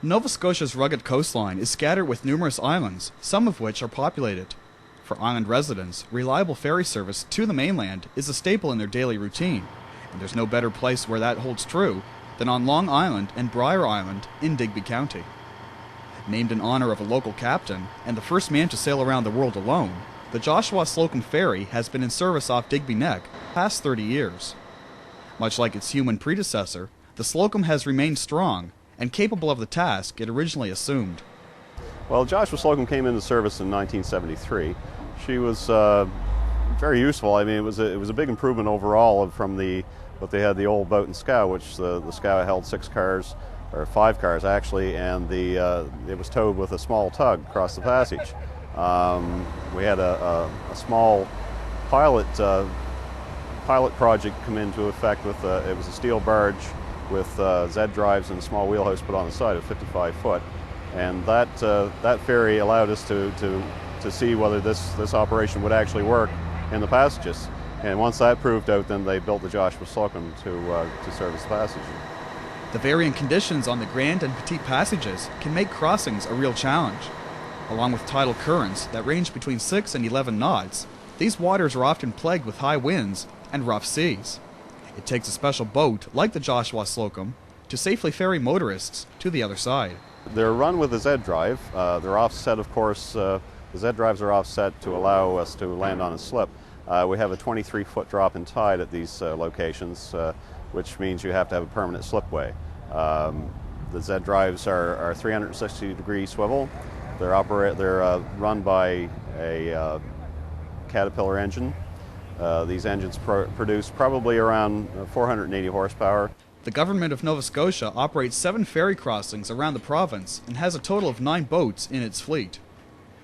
Nova Scotia's rugged coastline is scattered with numerous islands, some of which are populated. For island residents, reliable ferry service to the mainland is a staple in their daily routine, and there's no better place where that holds true than on Long Island and Briar Island in Digby County. Named in honor of a local captain and the first man to sail around the world alone, the Joshua Slocum Ferry has been in service off Digby Neck past 30 years. Much like its human predecessor, the Slocum has remained strong and capable of the task it originally assumed. Well, Joshua Slocum came into service in 1973. She was very useful. I mean, it was a big improvement overall from what they had, the old boat and scow, which the scow held 6 cars, or 5 cars actually, and it was towed with a small tug across the passage. We had a small pilot project come into effect with it was a steel barge with Z drives and a small wheelhouse put on the side of 55 foot, and that ferry allowed us to see whether this operation would actually work in the passages. And once that proved out, then they built the Joshua Slocum to service the passage. The varying conditions on the Grand and Petite Passages can make crossings a real challenge. Along with tidal currents that range between 6 and 11 knots, these waters are often plagued with high winds and rough seas. It takes a special boat, like the Joshua Slocum, to safely ferry motorists to the other side. They're run with a Z drive. They're offset, of course. The Z drives are offset to allow us to land on a slip. We have a 23-foot drop in tide at these locations, which means you have to have a permanent slipway. The Z drives are 360-degree swivel. They're run by a Caterpillar engine. These engines produce probably around 480 horsepower. The government of Nova Scotia operates 7 ferry crossings around the province and has a total of 9 boats in its fleet.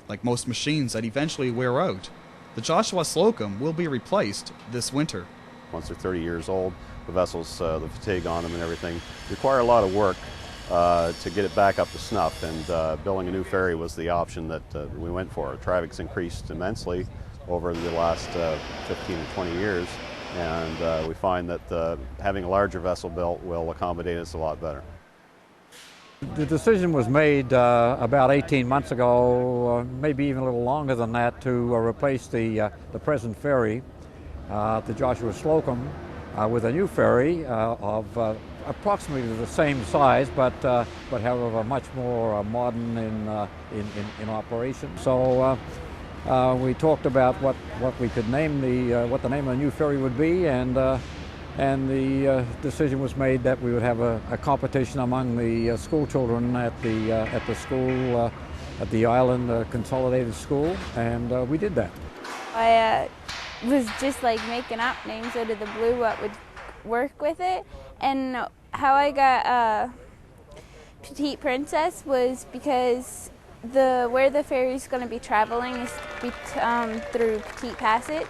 Like most machines that eventually wear out, the Joshua Slocum will be replaced this winter. Once they're 30 years old, the vessels, the fatigue on them and everything, require a lot of work to get it back up to snuff, and building a new ferry was the option that we went for. Traffic's increased immensely over the last 15 to 20 years, and we find that having a larger vessel built will accommodate us a lot better. The decision was made about 18 months ago, maybe even a little longer than that, to replace the present ferry, the Joshua Slocum, with a new ferry of approximately the same size, but however much more modern in operation. So we talked about what we could name what the name of the new ferry would be, and the decision was made that we would have a competition among the school children at the school at the Island Consolidated School, and we did that. I was just like making up names out of the blue what would work with it, and how I got Petite Princess was because where the ferry's going to be traveling is through Petite Passage,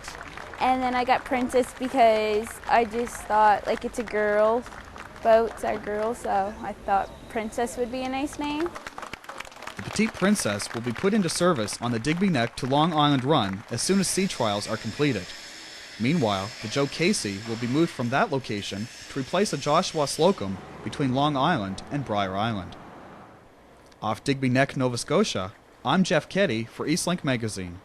and then I got Princess because I just thought like it's a girl, boats are girls, so I thought Princess would be a nice name. The Petite Princess will be put into service on the Digby Neck to Long Island run as soon as sea trials are completed. Meanwhile, the Joe Casey will be moved from that location to replace the Joshua Slocum between Long Island and Briar Island. Off Digby Neck, Nova Scotia, I'm Jeff Keddy for Eastlink Magazine.